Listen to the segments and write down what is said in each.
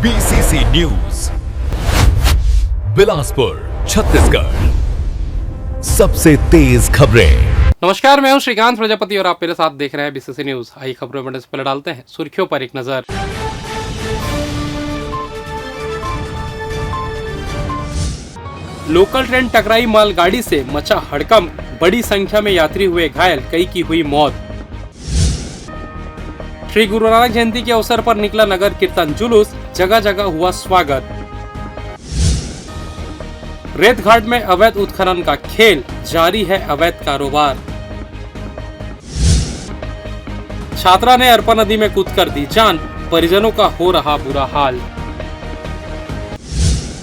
BCC news Bilaspur Chhattisgarh, सबसे तेज खबरें। नमस्कार, मैं हूं श्रीकांत प्रजापति और आप मेरे साथ देख रहे हैं बीसीसी न्यूज। आई खबरों में पहले डालते हैं सुर्खियों पर एक नजर। लोकल ट्रेन टकराई मालगाड़ी से, मचा हड़कंप, बड़ी संख्या में यात्री हुए घायल, कई की हुई मौत। श्री गुरु नानक जयंती के अवसर पर निकला नगर कीर्तन जुलूस, जगह जगह हुआ स्वागत। रेत घाट में अवैध उत्खनन का खेल, जारी है अवैध कारोबार। छात्रा ने अरपा नदी में कूदकर दी जान, परिजनों का हो रहा बुरा हाल।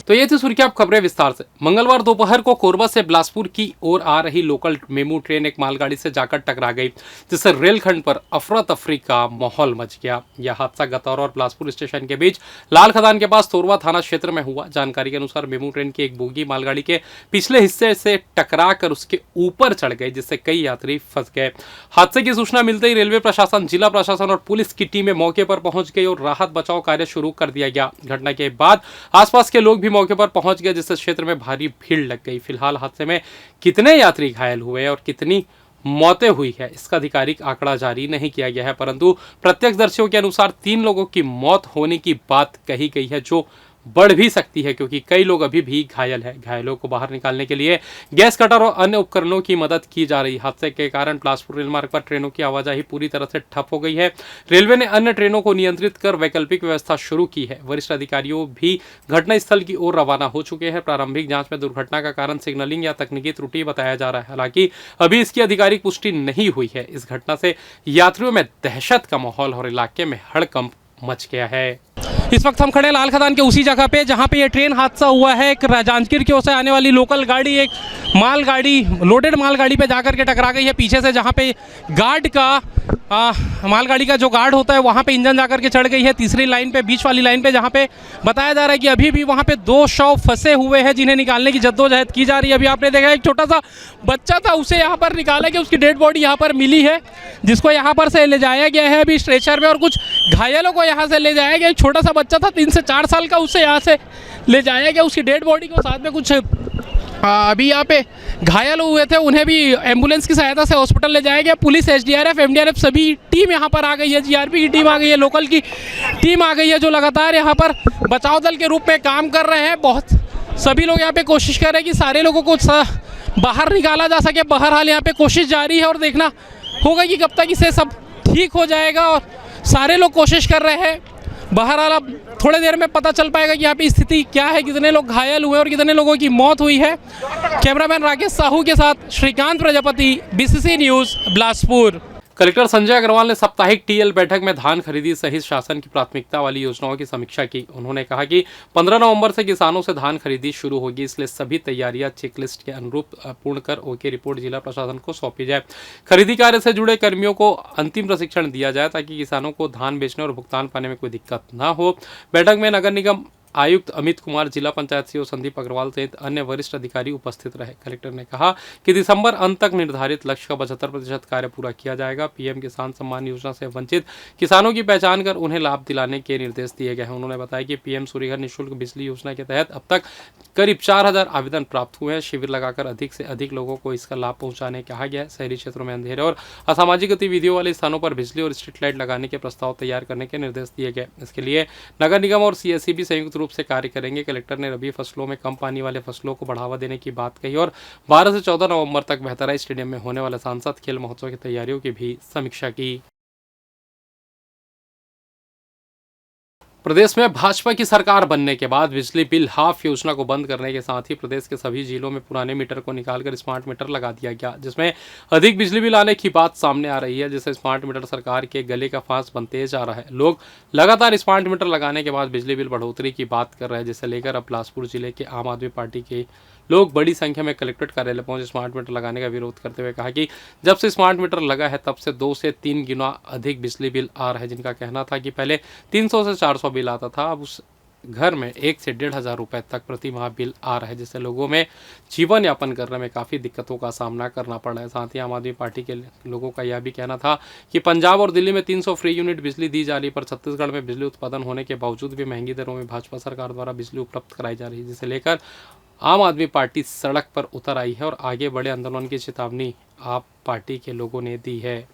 तो ये थी सुर्खियां, खबरें विस्तार से। मंगलवार दोपहर को कोरबा से बिलासपुर की ओर आ रही लोकल मेमू ट्रेन एक मालगाड़ी से जाकर टकरा गई, जिससे रेलखंड पर अफरा तफरी का माहौल मच गया। यह हादसा गतौर और बिलासपुर स्टेशन के बीच लाल खदान के पास तोरवा थाना क्षेत्र में हुआ। जानकारी के अनुसार मेमू ट्रेन की एक बोगी मालगाड़ी के पिछले हिस्से से टकरा कर उसके ऊपर चढ़ गई, जिससे कई यात्री फंस गए। हादसे की सूचना मिलते ही रेलवे प्रशासन, जिला प्रशासन और पुलिस की टीमें मौके पर पहुंच गई और राहत बचाव कार्य शुरू कर दिया गया। घटना के बाद आसपास के लोग भी मौके पर पहुंच गए, जिससे क्षेत्र में भारी भीड़ लग गई। फिलहाल हादसे में कितने यात्री घायल हुए और कितनी मौतें हुई है, इसका आधिकारिक आंकड़ा जारी नहीं किया गया है, परंतु प्रत्यक्षदर्शियों के अनुसार 3 लोगों की मौत होने की बात कही गई है, जो बढ़ भी सकती है क्योंकि कई लोग अभी भी घायल हैं। घायलों को बाहर निकालने के लिए गैस कटर और अन्य उपकरणों की मदद की जा रही है। हादसे के कारण बिलासपुर रेल मार्ग पर ट्रेनों की आवाजाही पूरी तरह से ठप हो गई है। रेलवे ने अन्य ट्रेनों को नियंत्रित कर वैकल्पिक व्यवस्था शुरू की है। वरिष्ठ अधिकारियों भी घटनास्थल की ओर रवाना हो चुके हैं। प्रारंभिक जांच में दुर्घटना का कारण सिग्नलिंग या तकनीकी त्रुटि बताया जा रहा है, हालांकि अभी इसकी आधिकारिक पुष्टि नहीं हुई है। इस घटना से यात्रियों में दहशत का माहौल और इलाके में हड़कंप मच गया है। इस वक्त हम खड़े लाल खदान के उसी जगह पे जहां पे ये ट्रेन हादसा हुआ है। एक जांजगीर की ओर से आने वाली लोकल गाड़ी एक मालगाड़ी, लोडेड मालगाड़ी पे जाकर के टकरा गई है पीछे से, जहां पे गार्ड का मालगाड़ी का जो गार्ड होता है वहां पे इंजन जाकर के चढ़ गई है। तीसरी लाइन पे, बीच वाली लाइन पे, जहां पे बताया जा रहा है कि अभी भी वहां पे 2 शव फंसे हुए हैं, जिन्हें निकालने की जद्दोजहद की जा रही है। अभी आपने देखा एक छोटा सा बच्चा था, उसे यहाँ पर निकाला गया, उसकी डेड बॉडी यहाँ पर मिली है, जिसको यहाँ पर से ले जाया गया है अभी स्ट्रेचर में, और कुछ घायलों को यहाँ से ले जाया गया। एक छोटा सा बच्चा था 3 से 4 साल का, उससे यहाँ से ले जाया गया, उसकी डेड बॉडी को, साथ में कुछ अभी यहाँ पे घायल हुए थे, उन्हें भी एम्बुलेंस की सहायता से हॉस्पिटल ले जाया गया। पुलिस, एसडीआरएफ, एमडीआरएफ सभी टीम यहाँ पर आ गई है। जीआरपी की टीम आ गई है, लोकल की टीम आ गई है, जो लगातार यहाँ पर बचाव दल के रूप में काम कर रहे हैं। बहुत सभी लोग यहाँ पे कोशिश कर रहे हैं कि सारे लोगों को बाहर निकाला जा सके। बहरहाल यहाँ पे कोशिश जारी है और देखना होगा कि कब तक इसे सब ठीक हो जाएगा, और सारे लोग कोशिश कर रहे हैं। बहरहाल अब थोड़ी देर में पता चल पाएगा कि यहाँ पे स्थिति क्या है, कितने लोग घायल हुए और कितने लोगों की मौत हुई है। कैमरामैन राकेश साहू के साथ Shrikant Prajapati, BBC news Bilaspur. Collector Sanjay Agarwal ने साप्ताहिक टीएल बैठक में धान खरीदी सहित शासन की प्राथमिकता वाली योजनाओं की समीक्षा की। उन्होंने कहा कि 15 नवंबर से किसानों से धान खरीदी शुरू होगी, इसलिए सभी तैयारियां चेकलिस्ट के अनुरूप पूर्ण कर ओके रिपोर्ट जिला प्रशासन को सौंपी जाए। खरीदी कार्य से जुड़े कर्मियों को अंतिम प्रशिक्षण दिया जाए ताकि किसानों को धान बेचने और भुगतान पाने में कोई दिक्कत न हो। बैठक में नगर निगम आयुक्त अमित कुमार, जिला पंचायत सीईओ संदीप अग्रवाल सहित अन्य वरिष्ठ अधिकारी उपस्थित रहे। कलेक्टर ने कहा कि दिसंबर अंत तक निर्धारित लक्ष्य का 75% कार्य पूरा किया जाएगा। पीएम किसान सम्मान योजना से वंचित किसानों की पहचान कर उन्हें लाभ दिलाने के निर्देश दिए गए हैं। उन्होंने बताया कि पीएम सूर्यघर निःशुल्क बिजली योजना के तहत अब तक करीब 4000 आवेदन प्राप्त हुए हैं। शिविर लगाकर अधिक से अधिक लोगों को इसका लाभ पहुंचाने कहा गया है। शहरी क्षेत्रों में अंधेरे और असामाजिक गतिविधियों वाले स्थानों पर बिजली और स्ट्रीट लाइट लगाने के प्रस्ताव तैयार करने के निर्देश दिए गए। इसके लिए नगर निगम और सीएससी संयुक्त रूप से कार्य करेंगे। कलेक्टर ने रबी फसलों में कम पानी वाले फसलों को बढ़ावा देने की बात कही और 12 से 14 नवंबर तक बेहतराई स्टेडियम में होने वाले सांसद खेल महोत्सव की तैयारियों की भी समीक्षा की। प्रदेश में भाजपा की सरकार बनने के बाद बिजली बिल हाफ योजना को बंद करने के साथ ही प्रदेश के सभी जिलों में पुराने मीटर को निकालकर स्मार्ट मीटर लगा दिया गया, जिसमें अधिक बिजली बिल आने की बात सामने आ रही है, जिससे स्मार्ट मीटर सरकार के गले का फांस बनते जा रहा है। लोग लगातार स्मार्ट मीटर लगाने के बाद बिजली बिल बढ़ोतरी की बात कर रहे हैं, जिसे लेकर अब बिलासपुर जिले के आम आदमी पार्टी के लोग बड़ी संख्या में कलेक्ट्रेट कार्यालय पहुंचे स्मार्ट मीटर लगाने का विरोध करते हुए कहा कि जब से स्मार्ट मीटर लगा है तब से 2 से 3 गुना अधिक बिजली बिल आ रहा है। जिनका कहना था कि पहले 300 से 400 बिल आता था, अब घर में 1 से 1,500 रुपए तक प्रति माह बिल आ रहा है, जिससे लोगों में जीवन यापन करने में काफ़ी दिक्कतों का सामना करना पड़ रहा है। साथ ही आम आदमी पार्टी के लोगों का यह भी कहना था कि पंजाब और दिल्ली में 300 फ्री यूनिट बिजली दी जा रही, पर छत्तीसगढ़ में बिजली उत्पादन होने के बावजूद भी महंगी दरों में भाजपा सरकार द्वारा बिजली उपलब्ध कराई जा रही है, जिसे लेकर आम आदमी पार्टी सड़क पर उतर आई है और आगे बड़े आंदोलन की चेतावनी आप पार्टी के लोगों ने दी है।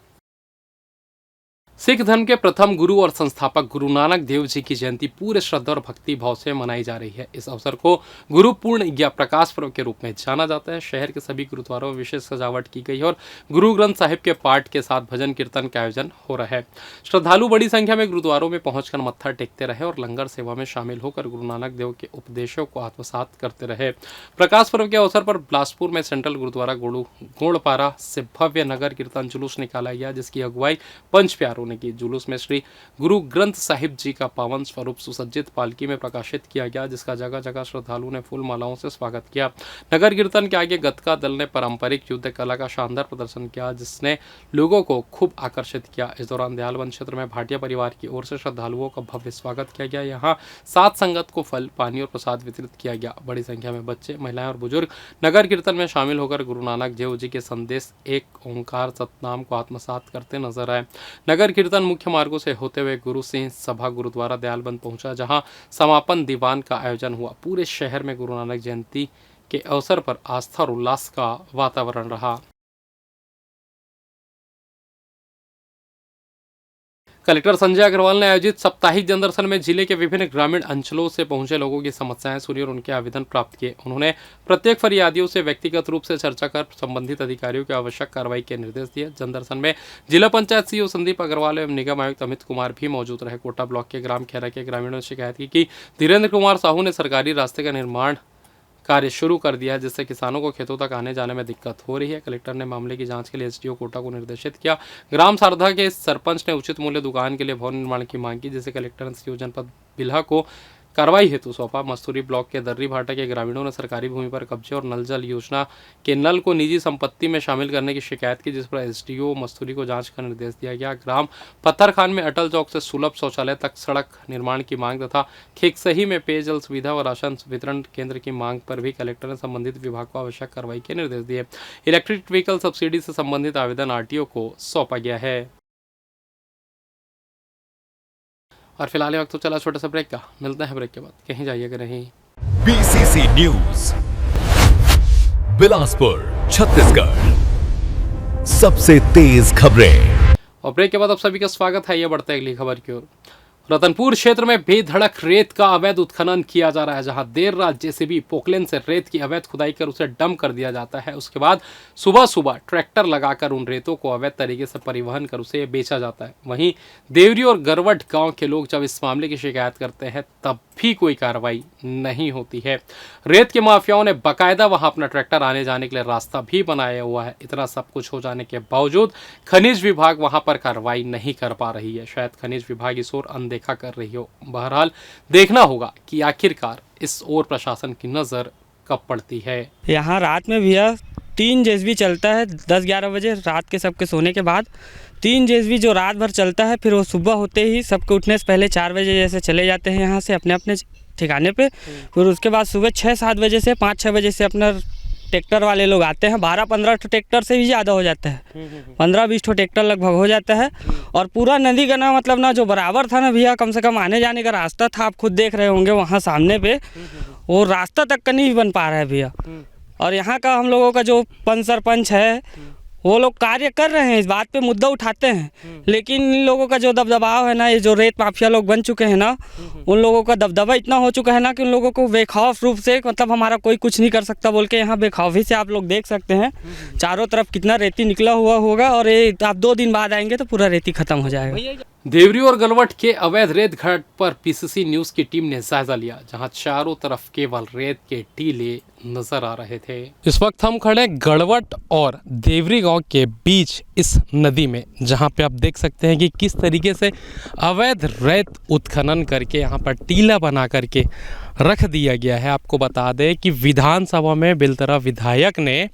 सिख धर्म के प्रथम गुरु और संस्थापक गुरु नानक देव जी की जयंती पूरे श्रद्धा और भक्ति भाव से मनाई जा रही है। इस अवसर को गुरु पूर्ण या प्रकाश पर्व के रूप में जाना जाता है। शहर के सभी गुरुद्वारों में विशेष सजावट की गई है और गुरु ग्रंथ साहिब के पाठ के साथ भजन कीर्तन का आयोजन हो रहा है। श्रद्धालु बड़ी संख्या में गुरुद्वारों में पहुंचकर मत्था टेकते रहे और लंगर सेवा में शामिल होकर गुरु नानक देव के उपदेशों को आत्मसात करते रहे। प्रकाश पर्व के अवसर पर बिलासपुर में सेंट्रल गुरुद्वारा गोड़पारा से भव्य नगर कीर्तन जुलूस निकाला गया, जिसकी अगुवाई पंच प्यारों ने की। जुलूस में श्री गुरु ग्रंथ साहिब जी का पावन स्वरूप सुसज्जित पालकी में प्रकाशित किया गया, जिसका जगह जगह श्रद्धालुओं ने फूल मालाओं से स्वागत किया। नगर कीर्तन के आगे गतका दल ने पारंपरिक युद्ध कला का शानदार प्रदर्शन किया, जिसने लोगों को खूब आकर्षित किया। इस दौरान दयालबंद क्षेत्र में भाटिया परिवार की ओर से श्रद्धालुओं का भव्य स्वागत किया गया। यहाँ सात संगत को फल, पानी और प्रसाद वितरित किया गया। बड़ी संख्या में बच्चे, महिलाएं और बुजुर्ग नगर कीर्तन में शामिल होकर गुरु नानक देव जी के संदेश एक ओंकार सतनाम को आत्मसात करते नजर आए। नगर कीर्तन मुख्य मार्गों से होते हुए गुरु सिंह सभा गुरुद्वारा दयालबंद पहुंचा, जहां समापन दीवान का आयोजन हुआ। पूरे शहर में गुरु नानक जयंती के अवसर पर आस्था और उल्लास का वातावरण रहा। कलेक्टर संजय अग्रवाल ने आयोजित साप्ताहिक जनदर्शन में जिले के विभिन्न ग्रामीण अंचलों से पहुंचे लोगों की समस्याएं सुनी और उनके आवेदन प्राप्त किए। उन्होंने प्रत्येक फरियादियों से व्यक्तिगत रूप से चर्चा कर संबंधित अधिकारियों की आवश्यक कार्रवाई के निर्देश दिए। जनदर्शन में जिला पंचायत सीईओ संदीप अग्रवाल एवं निगम आयुक्त अमित कुमार भी मौजूद रहे। कोटा ब्लॉक के ग्राम खेरा के ग्रामीणों ने शिकायत की कि धीरेन्द्र कुमार साहू ने सरकारी रास्ते का निर्माण कार्य शुरू कर दिया है, जिससे किसानों को खेतों तक आने जाने में दिक्कत हो रही है। कलेक्टर ने मामले की जांच के लिए एसडीओ कोटा को निर्देशित किया। ग्राम सारधा के सरपंच ने उचित मूल्य दुकान के लिए भवन निर्माण की मांग की, जिसे कलेक्टर ने सीईओ जनपद बिल्हा को कार्रवाई हेतु सौंपा। मस्तूरी ब्लॉक के दर्री भाटा के ग्रामीणों ने सरकारी भूमि पर कब्जे और नल जल योजना के नल को निजी संपत्ति में शामिल करने की शिकायत की, जिस पर एसडीओ मस्तूरी को जांच का निर्देश दिया गया। ग्राम पत्थरखान में अटल चौक से सुलभ शौचालय तक सड़क निर्माण की मांग तथा खेकसही में पेयजल सुविधा व राशन वितरण केंद्र की मांग पर भी कलेक्टर ने संबंधित विभाग को आवश्यक कार्रवाई के निर्देश दिए। इलेक्ट्रिक व्हीकल सब्सिडी से संबंधित आवेदन आरटीओ को सौंपा गया है। और फिलहाल वक्त तो चला छोटा सा ब्रेक का, मिलते हैं ब्रेक के बाद, कहीं जाइएगा नहीं। बीसीसी न्यूज बिलासपुर छत्तीसगढ़, सबसे तेज खबरें। और ब्रेक के बाद आप सभी का स्वागत है। ये बढ़ते हैं अगली खबर की ओर। रतनपुर क्षेत्र में बेधड़क रेत का अवैध उत्खनन किया जा रहा है, जहां देर रात जेसीबी पोकलेन से रेत की अवैध खुदाई कर उसे डंप कर दिया जाता है। उसके बाद सुबह सुबह ट्रैक्टर लगाकर उन रेतों को अवैध तरीके से परिवहन कर उसे बेचा जाता है। वहीं देवरी और गरवट गांव के लोग जब इस मामले की शिकायत करते हैं तब भी कोई कार्रवाई नहीं होती है। रेत के माफियाओं ने बाकायदा वहां अपना ट्रैक्टर आने जाने के लिए रास्ता भी बनाया हुआ है। इतना सब कुछ हो जाने के बावजूद खनिज विभाग वहां पर कार्रवाई नहीं कर पा रही है। शायद खनिज विभाग इस ओर अनदेखा कर रही हो। बहरहाल देखना होगा कि आखिरकार इस ओर प्रशासन की नजर कब पड़ती है। यहाँ रात में भैया 3 जेसीबी चलता है 10-11 बजे रात के सबके सोने के बाद। 3 जेसीबी जो रात भर चलता है, फिर वो सुबह होते ही सबके उठने से पहले 4 बजे जैसे चले जाते हैं यहाँ से अपने अपने ठिकाने पे। फिर उसके बाद सुबह 6-7 बजे से 5-6 बजे से अपना ट्रैक्टर वाले लोग आते हैं। 12-15 ट्रैक्टर से भी ज़्यादा हो जाता है, 15-20 ट्रैक्टर लगभग हो जाता है। और पूरा नदी का ना मतलब ना जो बराबर था ना भैया, कम से कम आने जाने का रास्ता था, आप खुद देख रहे होंगे वहाँ सामने पे, वो रास्ता तक का नहीं बन पा रहा है भैया। और यहाँ का हम लोगों का जो पंच सरपंच है वो लोग कार्य कर रहे हैं, इस बात पे मुद्दा उठाते हैं, लेकिन इन लोगों का जो दबदबाव है ना, ये जो रेत माफिया लोग बन चुके हैं ना, उन लोगों का दबदबा इतना हो चुका है ना कि उन लोगों को बेखौफ रूप से मतलब हमारा कोई कुछ नहीं कर सकता बोल के यहाँ बेखौफी से आप लोग देख सकते हैं चारों तरफ कितना रेती निकला हुआ होगा। और ये आप 2 दिन बाद आएंगे तो पूरा रेती खत्म हो जाएगा। देवरी और गलवट के अवैध रेत घाट पर पीसीसी न्यूज की टीम ने जायजा लिया, जहां चारों तरफ केवल रेत के टीले नजर आ रहे थे। इस वक्त हम खड़े गड़वट और देवरी गांव के बीच इस नदी में, जहां पे आप देख सकते हैं कि किस तरीके से अवैध रेत उत्खनन करके यहां पर टीला बना करके रख दिया गया है। आपको बता दें कि विधानसभा में बेलतरा विधायक ने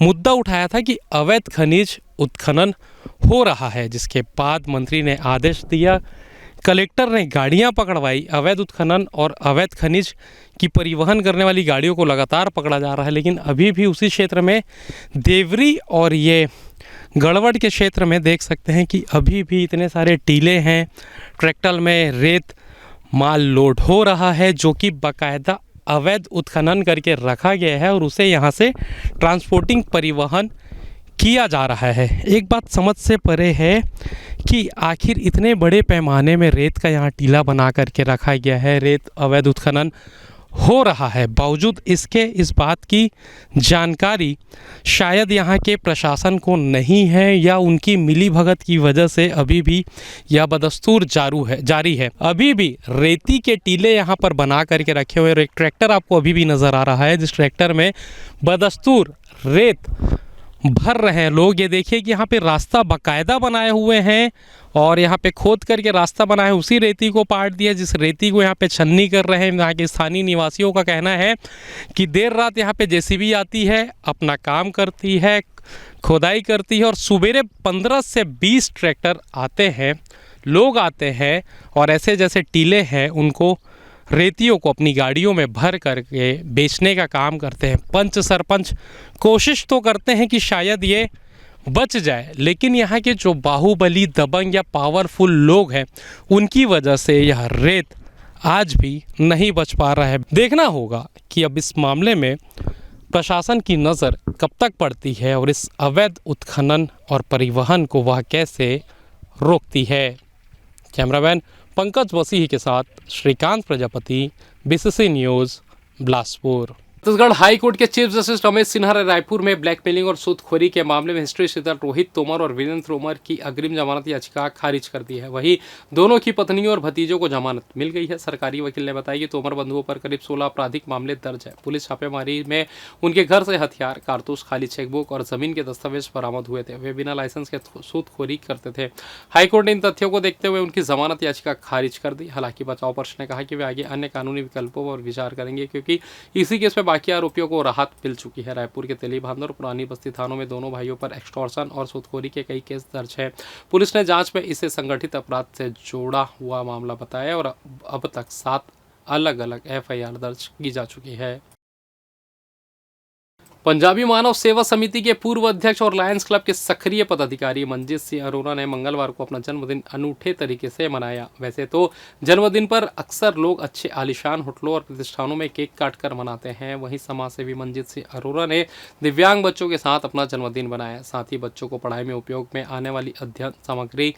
मुद्दा उठाया था कि अवैध खनिज उत्खनन हो रहा है, जिसके बाद मंत्री ने आदेश दिया कलेक्टर ने गाड़ियां पकड़वाई, अवैध उत्खनन और अवैध खनिज की परिवहन करने वाली गाड़ियों को लगातार पकड़ा जा रहा है, लेकिन अभी भी उसी क्षेत्र में देवरी और ये गड़बड़ के क्षेत्र में देख सकते हैं कि अभी भी इतने सारे टीले हैं। ट्रैक्टर में रेत माल लोड हो रहा है जो कि बाकायदा अवैध उत्खनन करके रखा गया है और उसे यहाँ से ट्रांसपोर्टिंग परिवहन किया जा रहा है। एक बात समझ से परे है कि आखिर इतने बड़े पैमाने में रेत का यहाँ टीला बना करके रखा गया है, रेत अवैध उत्खनन हो रहा है, बावजूद इसके इस बात की जानकारी शायद यहाँ के प्रशासन को नहीं है या उनकी मिलीभगत की वजह से अभी भी यह बदस्तूर जारी है। अभी भी रेती के टीले यहाँ पर बना करके रखे हुए और एक ट्रैक्टर आपको अभी भी नज़र आ रहा है जिस ट्रैक्टर में बदस्तूर रेत भर रहे हैं लोग। ये देखिए कि यहाँ पे रास्ता बाकायदा बनाए हुए हैं और यहाँ पे खोद करके रास्ता बना है, उसी रेती को पाट दिया जिस रेती को यहाँ पे छन्नी कर रहे हैं। यहाँ के स्थानीय निवासियों का कहना है कि देर रात यहाँ पे जेसीबी आती है, अपना काम करती है, खोदाई करती है और सुबेरे 15 से 20 ट्रैक्टर आते हैं, लोग आते हैं और ऐसे जैसे टीले हैं उनको रेतियों को अपनी गाड़ियों में भर करके बेचने का काम करते हैं। पंच सरपंच कोशिश तो करते हैं कि शायद ये बच जाए, लेकिन यहाँ के जो बाहुबली दबंग या पावरफुल लोग हैं उनकी वजह से यह रेत आज भी नहीं बच पा रहा है। देखना होगा कि अब इस मामले में प्रशासन की नज़र कब तक पड़ती है और इस अवैध उत्खनन और परिवहन को वह कैसे रोकती है। कैमरामैन पंकज मसीह के साथ Shrikant Prajapati, BBC news, Bilaspur. Chhattisgarh high court के चीफ जस्टिस रमेश सिन्हा ने रायपुर में ब्लैकमेलिंग और सूदखोरी के मामले में हिस्ट्री शीटर रोहित तोमर और वीरेंद्र तोमर की अग्रिम जमानत याचिका खारिज कर दी है। वहीं दोनों की पत्नियों और भतीजों को जमानत मिल गई है। सरकारी वकील ने बताया कि तोमर बंधुओं पर करीब 16 आपराधिक मामले दर्ज है। पुलिस छापेमारी में उनके घर से हथियार, कारतूस, खाली चेकबुक और जमीन के दस्तावेज बरामद हुए थे। वे बिना लाइसेंस के सूदखोरी करते थे। हाईकोर्ट ने इन तथ्यों को देखते हुए उनकी जमानत याचिका खारिज कर दी। हालांकि बचाव पक्ष ने कहा कि वे आगे अन्य कानूनी विकल्पों पर विचार करेंगे क्योंकि इसी केस में बाकी आरोपियों को राहत मिल चुकी है। रायपुर के तेलीबांध और पुरानी बस्ती थानों में दोनों भाइयों पर एक्सटॉर्शन और सूदखोरी के कई केस दर्ज है। पुलिस ने जांच में इसे संगठित अपराध से जोड़ा हुआ मामला बताया और अब तक 7 अलग अलग एफआईआर दर्ज की जा चुकी है। पंजाबी मानव सेवा समिति के पूर्व अध्यक्ष और लायंस क्लब के सक्रिय पदाधिकारी मंजीत सिंह अरोरा ने मंगलवार को अपना जन्मदिन अनूठे तरीके से मनाया। वैसे तो जन्मदिन पर अक्सर लोग अच्छे आलीशान होटलों और प्रतिष्ठानों में केक काटकर मनाते हैं, वहीं समाजसेवी मंजीत सिंह अरोरा ने दिव्यांग बच्चों के साथ अपना जन्मदिन मनाया। साथ ही बच्चों को पढ़ाई में उपयोग में आने वाली अध्ययन सामग्री,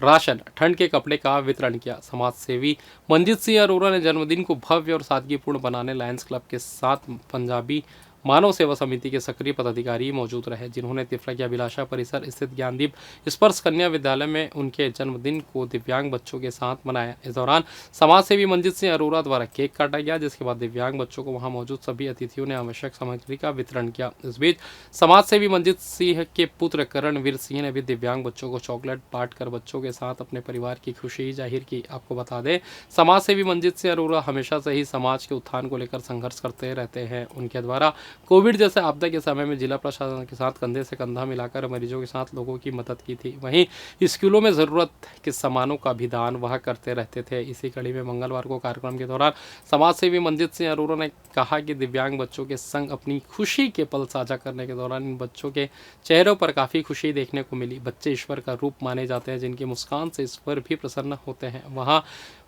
राशन, ठंड के कपड़े का वितरण किया। समाजसेवी मंजीत सिंह अरोरा ने जन्मदिन को भव्य और सादगीपूर्ण बनाने लायंस क्लब के साथ पंजाबी मानव सेवा समिति के सक्रिय पदाधिकारी मौजूद रहे, जिन्होंने तिफरा की अभिलाषा परिसर स्थित ज्ञानदीप स्पर्श कन्या विद्यालय में उनके जन्मदिन को दिव्यांग बच्चों के साथ मनाया। इस दौरान समाजसेवी मंजीत सिंह अरोरा द्वारा केक काटा गया, जिसके बाद दिव्यांग बच्चों को वहां मौजूद सभी अतिथियों ने आवश्यक सामग्री का वितरण किया। इस बीच समाजसेवी मंजीत सिंह के पुत्र करणवीर सिंह ने भी दिव्यांग बच्चों को चॉकलेट बांट कर बच्चों के साथ अपने परिवार की खुशी जाहिर की। आपको बता दें, समाजसेवी मंजीत सिंह अरोरा हमेशा से ही समाज के उत्थान को लेकर संघर्ष करते रहते हैं। उनके द्वारा कोविड जैसे आपदा के समय में जिला प्रशासन के साथ कंधे से कंधा मिलाकर मरीजों के साथ लोगों की मदद की थी। वहीं स्कूलों में ज़रूरत के सामानों का भी दान वह करते रहते थे। इसी कड़ी में मंगलवार को कार्यक्रम के दौरान समाजसेवी मंजीत सिंह अरोरा ने कहा कि दिव्यांग बच्चों के संग अपनी खुशी के पल साझा करने के दौरान इन बच्चों के चेहरों पर काफ़ी खुशी देखने को मिली। बच्चे ईश्वर का रूप माने जाते हैं, जिनकी मुस्कान से ईश्वर भी प्रसन्न होते हैं। वहाँ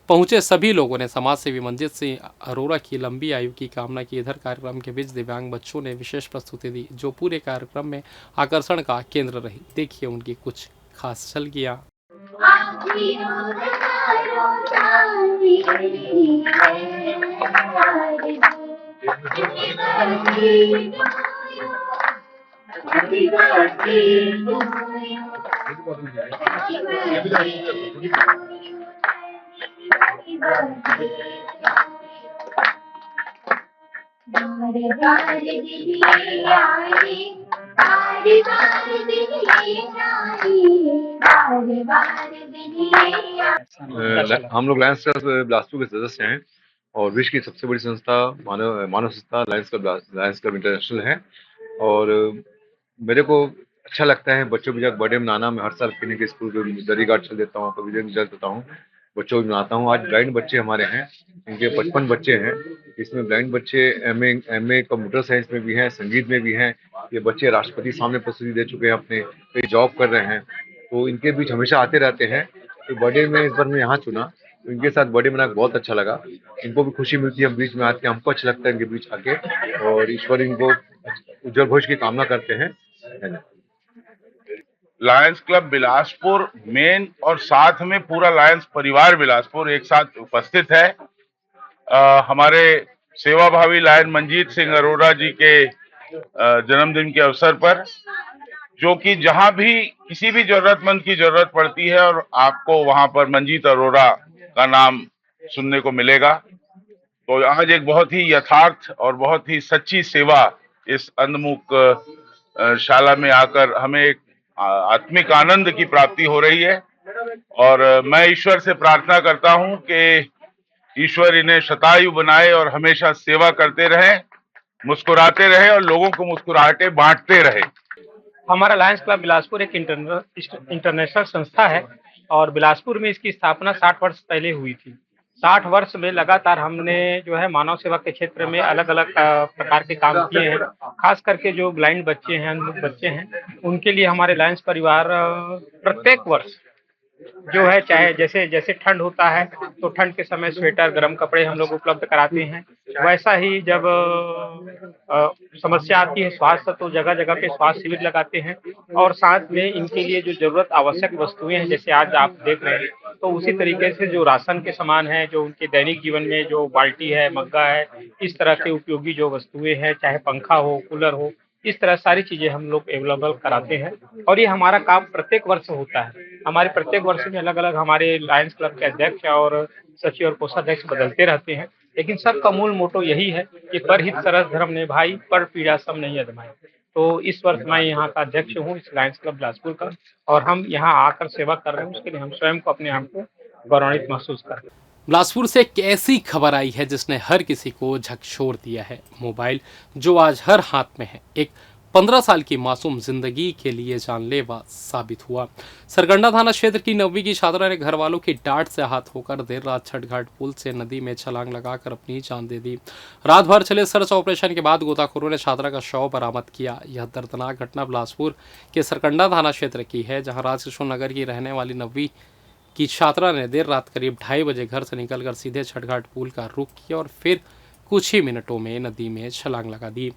पहुंचे सभी लोगों ने समाजसेवी मंजीत सिंह अरोरा की लंबी आयु की कामना की। इधर कार्यक्रम के बीच दिव्यांग बच्चों ने विशेष प्रस्तुति दी, जो पूरे कार्यक्रम में आकर्षण का केंद्र रही। देखिए उनकी कुछ खास झलकियां। हम लोग लायंस क्लब बिलासपुर के सदस्य हैं और विश्व की सबसे बड़ी संस्था मानव संस्था लायंस क्लब इंटरनेशनल है। और मेरे को अच्छा लगता है बच्चों के साथ बर्थडे मनाना। मैं हर साल पिकनिक स्कूल के दरी घाट चल देता हूँ, कभी जल देता हूँ। बच्चों को बनाता हूँ। आज ब्लाइंड बच्चे हमारे हैं, इनके 55 बच्चे हैं। इसमें ब्लाइंड बच्चे एमए कंप्यूटर साइंस में भी हैं, संगीत में भी हैं। ये बच्चे राष्ट्रपति सामने प्रस्तुति दे चुके हैं, अपने कई जॉब कर रहे हैं, तो इनके बीच हमेशा आते रहते हैं। तो बर्थडे में इस बार मैं यहाँ चुना, तो इनके साथ बर्थडे मना बहुत अच्छा लगा। इनको भी खुशी मिलती है हम बीच में आके, हमको अच्छा लगता है इनके बीच आके, और ईश्वर इनको उज्जवल भविष्य की कामना करते हैं। लायंस क्लब बिलासपुर मेन और साथ में पूरा लायंस परिवार बिलासपुर एक साथ उपस्थित है हमारे सेवाभावी लायन मंजीत सिंह अरोड़ा जी के जन्मदिन के अवसर पर, जो कि जहां भी किसी भी जरूरतमंद की जरूरत पड़ती है और आपको वहां पर मंजीत अरोड़ा का नाम सुनने को मिलेगा। तो आज एक बहुत ही यथार्थ और बहुत ही सच्ची सेवा इस अंधमुख शाला में आकर हमें एक आत्मिक आनंद की प्राप्ति हो रही है, और मैं ईश्वर से प्रार्थना करता हूं कि ईश्वर इन्हें शतायु बनाए और हमेशा सेवा करते रहे, मुस्कुराते रहे और लोगों को मुस्कुराहटें बांटते रहे। हमारा लायंस क्लब बिलासपुर एक इंटरनेशनल संस्था है और बिलासपुर में इसकी स्थापना 60 वर्ष पहले हुई थी। 60 वर्ष में लगातार हमने जो है मानव सेवा के क्षेत्र में अलग अलग प्रकार के काम किए हैं। खास करके जो ब्लाइंड बच्चे हैं, अंध बच्चे हैं, उनके लिए हमारे लायंस परिवार प्रत्येक वर्ष जो है, चाहे जैसे जैसे ठंड होता है तो ठंड के समय स्वेटर, गर्म कपड़े हम लोग उपलब्ध कराते हैं। वैसा ही जब समस्या आती है स्वास्थ्य, तो जगह जगह पे स्वास्थ्य शिविर लगाते हैं, और साथ में इनके लिए जो जरूरत आवश्यक वस्तुएं हैं, जैसे आज आप देख रहे हैं, तो उसी तरीके से जो राशन के सामान है, जो उनके दैनिक जीवन में जो बाल्टी है, मग्गा है, इस तरह के उपयोगी जो वस्तुएं हैं, चाहे पंखा हो, कूलर हो, इस तरह सारी चीजें हम लोग अवेलेबल कराते हैं। और ये हमारा काम प्रत्येक वर्ष होता है। हमारे प्रत्येक वर्ष में अलग अलग हमारे लायंस क्लब के अध्यक्ष और सचिव और कोषाध्यक्ष बदलते रहते हैं, लेकिन सबका मूल मोटो यही है कि परहित सरस धर्म निभाई, पर पीड़ा सम नहीं अदमाई। तो इस वर्ष मैं यहाँ का अध्यक्ष हूँ इस लायंस क्लब बिलासपुर का, और हम यहाँ आकर सेवा कर रहे हैं, उसके लिए हम स्वयं को अपने आप को गौरवान्वित महसूस कर रहे हैं। बिलासपुर से एक ऐसी खबर आई है जिसने हर किसी को झकझोर दिया है। मोबाइल जो आज हर हाथ में है, एक 15 साल की मासूम जिंदगी के लिए जानलेवा साबित हुआ। सरकंडा थाना क्षेत्र की 9वीं की छात्रा ने घर वालों की डांट से आहत होकर देर रात छठघाट पुल से नदी में छलांग लगाकर अपनी जान दे दी। रात भर चले सर्च ऑपरेशन के बाद गोताखोरों ने छात्रा का शव बरामद किया। यह दर्दनाक घटना बिलासपुर के सरकंडा थाना क्षेत्र की है, जहां राजकिशोर नगर की रहने वाली 9वीं की छात्रा ने देर रात करीब 2:30 बजे घर से निकलकर सीधे छठघाट पुल का रुख किया और फिर कुछ ही मिनटों में नदी में छलांग लगा दी।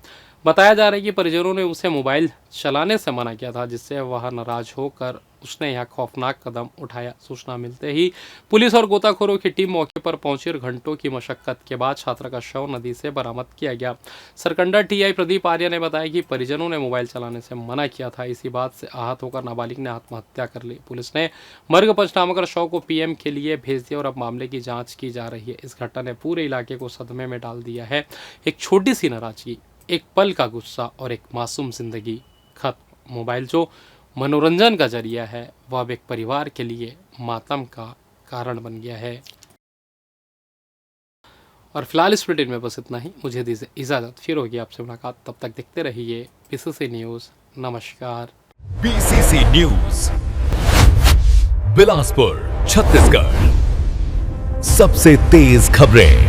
बताया जा रहा है कि परिजनों ने उसे मोबाइल चलाने से मना किया था, जिससे वह नाराज होकर उसने यह खौफनाक कदम उठाया। सूचना मिलते ही पुलिस और गोताखोरों की टीम मौके पर पहुंची और घंटों की मशक्कत के बाद छात्रा का शव नदी से बरामद किया गया। सरकंडा टीआई प्रदीप आर्य ने बताया कि परिजनों ने मोबाइल चलाने से मना किया था। इसी बात से आहत होकर नाबालिग ने आत्महत्या कर ली। पुलिस ने मर्ग पंचनामा कर शव को पीएम के लिए भेज दिया और अब मामले की जाँच की जा रही है। इस घटना ने पूरे इलाके को सदमे में डाल दिया है। एक छोटी सी नाराजगी, एक पल का गुस्सा और एक मासूम जिंदगी खत्म। मोबाइल जो मनोरंजन का जरिया है, वह अब एक परिवार के लिए मातम का कारण बन गया है। और फिलहाल इस बुलेटिन में बस इतना ही। मुझे दीजिए इजाजत, फिर होगी आपसे मुलाकात। तब तक देखते रहिए बीसीसी न्यूज़। नमस्कार। बीसीसी न्यूज बिलासपुर छत्तीसगढ़, सबसे तेज खबरें।